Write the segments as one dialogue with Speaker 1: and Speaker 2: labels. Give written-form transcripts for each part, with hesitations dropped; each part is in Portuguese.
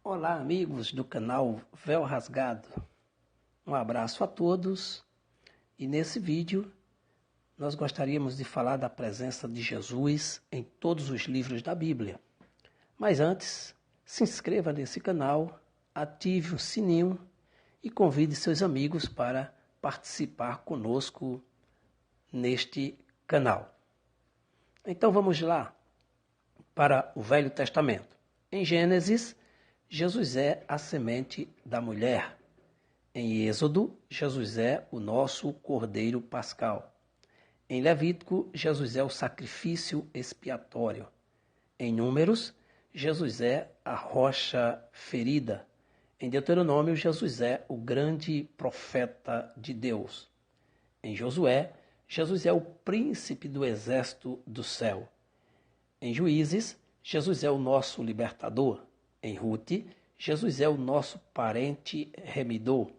Speaker 1: Olá, amigos do canal Véu Rasgado. Um abraço a todos e nesse vídeo nós gostaríamos de falar da presença de Jesus em todos os livros da Bíblia. Mas antes, se inscreva nesse canal, ative o sininho e convide seus amigos para participar conosco neste canal. Então vamos lá para o Velho Testamento. Em Gênesis, Jesus é a semente da mulher. Em Êxodo, Jesus é o nosso Cordeiro Pascal. Em Levítico, Jesus é o sacrifício expiatório. Em Números, Jesus é a rocha ferida. Em Deuteronômio, Jesus é o grande profeta de Deus. Em Josué, Jesus é o príncipe do exército do céu. Em Juízes, Jesus é o nosso libertador. Em Rute, Jesus é o nosso parente remidor.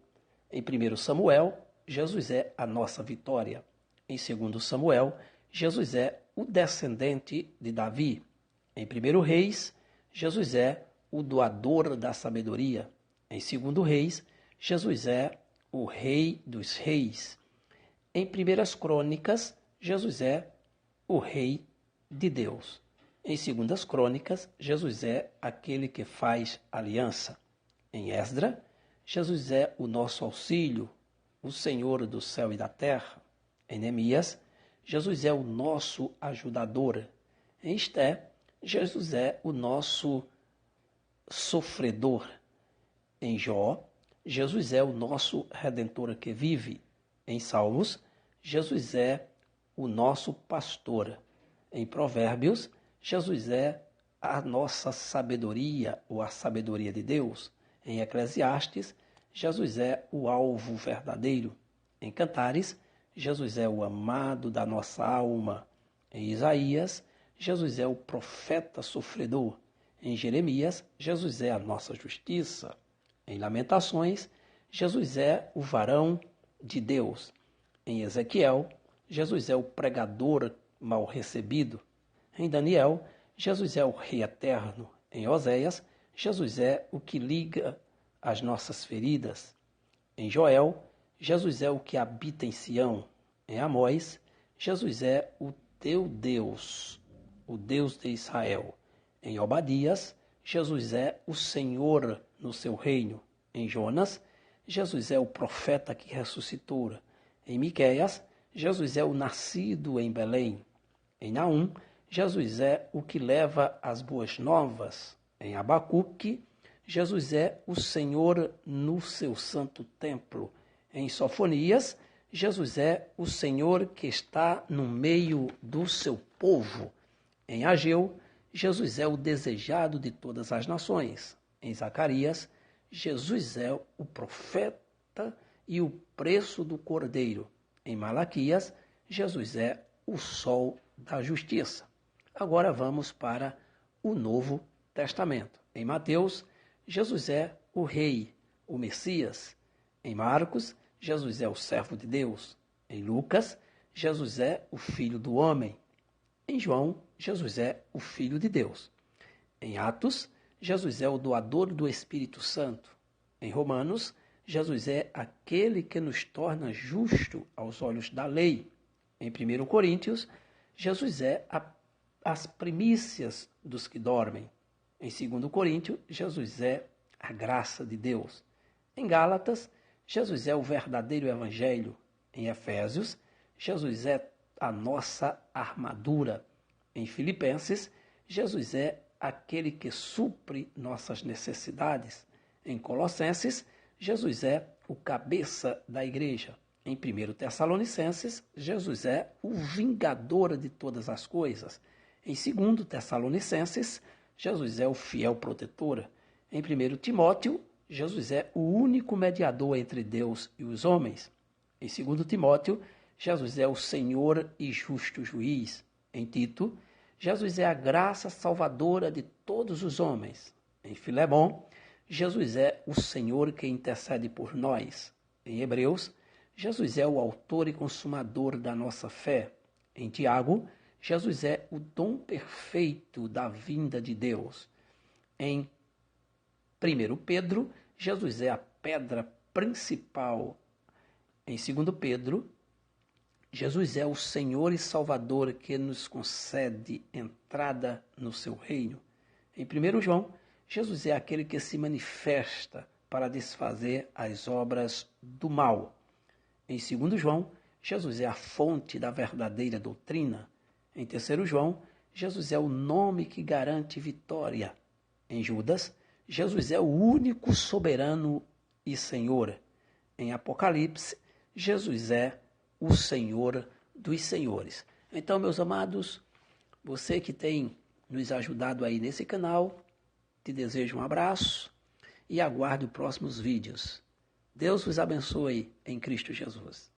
Speaker 1: Em 1 Samuel, Jesus é a nossa vitória. Em 2 Samuel, Jesus é o descendente de Davi. Em 1 Reis, Jesus é o doador da sabedoria. Em 2 Reis, Jesus é o rei dos reis. Em 1 Crônicas, Jesus é o rei de Deus. Em 2 Crônicas, Jesus é aquele que faz aliança. Em Esdra, Jesus é o nosso auxílio, o Senhor do céu e da terra. Em Neemias, Jesus é o nosso ajudador. Em Esté, Jesus é o nosso sofredor. Em Jó, Jesus é o nosso redentor que vive. Em Salmos, Jesus é o nosso pastor. Em Provérbios, Jesus é a nossa sabedoria, ou a sabedoria de Deus. Em Eclesiastes, Jesus é o alvo verdadeiro. Em Cantares, Jesus é o amado da nossa alma. Em Isaías, Jesus é o profeta sofredor. Em Jeremias, Jesus é a nossa justiça. Em Lamentações, Jesus é o varão de Deus. Em Ezequiel, Jesus é o pregador mal recebido. Em Daniel, Jesus é o Rei eterno. Em Oséias, Jesus é o que liga as nossas feridas. Em Joel, Jesus é o que habita em Sião. Em Amós, Jesus é o teu Deus, o Deus de Israel. Em Obadias, Jesus é o Senhor no seu reino. Em Jonas, Jesus é o profeta que ressuscitou. Em Miqueias, Jesus é o nascido em Belém. Em Naum, Jesus é o que leva as boas novas. Em Abacuque, Jesus é o Senhor no seu santo templo. Em Sofonias, Jesus é o Senhor que está no meio do seu povo. Em Ageu, Jesus é o desejado de todas as nações. Em Zacarias, Jesus é o profeta e o preço do cordeiro. Em Malaquias, Jesus é o sol da justiça. Agora vamos para o Novo Testamento. Em Mateus, Jesus é o Rei, o Messias. Em Marcos, Jesus é o servo de Deus. Em Lucas, Jesus é o Filho do Homem. Em João, Jesus é o Filho de Deus. Em Atos, Jesus é o doador do Espírito Santo. Em Romanos, Jesus é aquele que nos torna justo aos olhos da lei. Em 1 Coríntios, Jesus é as primícias dos que dormem. Em 2 Coríntios, Jesus é a graça de Deus. Em Gálatas, Jesus é o verdadeiro evangelho. Em Efésios, Jesus é a nossa armadura. Em Filipenses, Jesus é aquele que supre nossas necessidades. Em Colossenses, Jesus é o cabeça da igreja. Em 1 Tessalonicenses, Jesus é o vingador de todas as coisas. Em 2 Tessalonicenses, Jesus é o fiel protetor. Em 1 Timóteo, Jesus é o único mediador entre Deus e os homens. Em 2 Timóteo, Jesus é o Senhor e justo juiz. Em Tito, Jesus é a graça salvadora de todos os homens. Em Filemão, Jesus é o Senhor que intercede por nós. Em Hebreus, Jesus é o autor e consumador da nossa fé. Em Tiago, Jesus é o dom perfeito da vinda de Deus. Em 1 Pedro, Jesus é a pedra principal. Em 2 Pedro, Jesus é o Senhor e Salvador que nos concede entrada no seu reino. Em 1 João, Jesus é aquele que se manifesta para desfazer as obras do mal. Em 2 João, Jesus é a fonte da verdadeira doutrina. Em 3 João, Jesus é o nome que garante vitória. Em Judas, Jesus é o único soberano e Senhor. Em Apocalipse, Jesus é o Senhor dos Senhores. Então, meus amados, você que tem nos ajudado aí nesse canal, te desejo um abraço e aguarde os próximos vídeos. Deus vos abençoe em Cristo Jesus.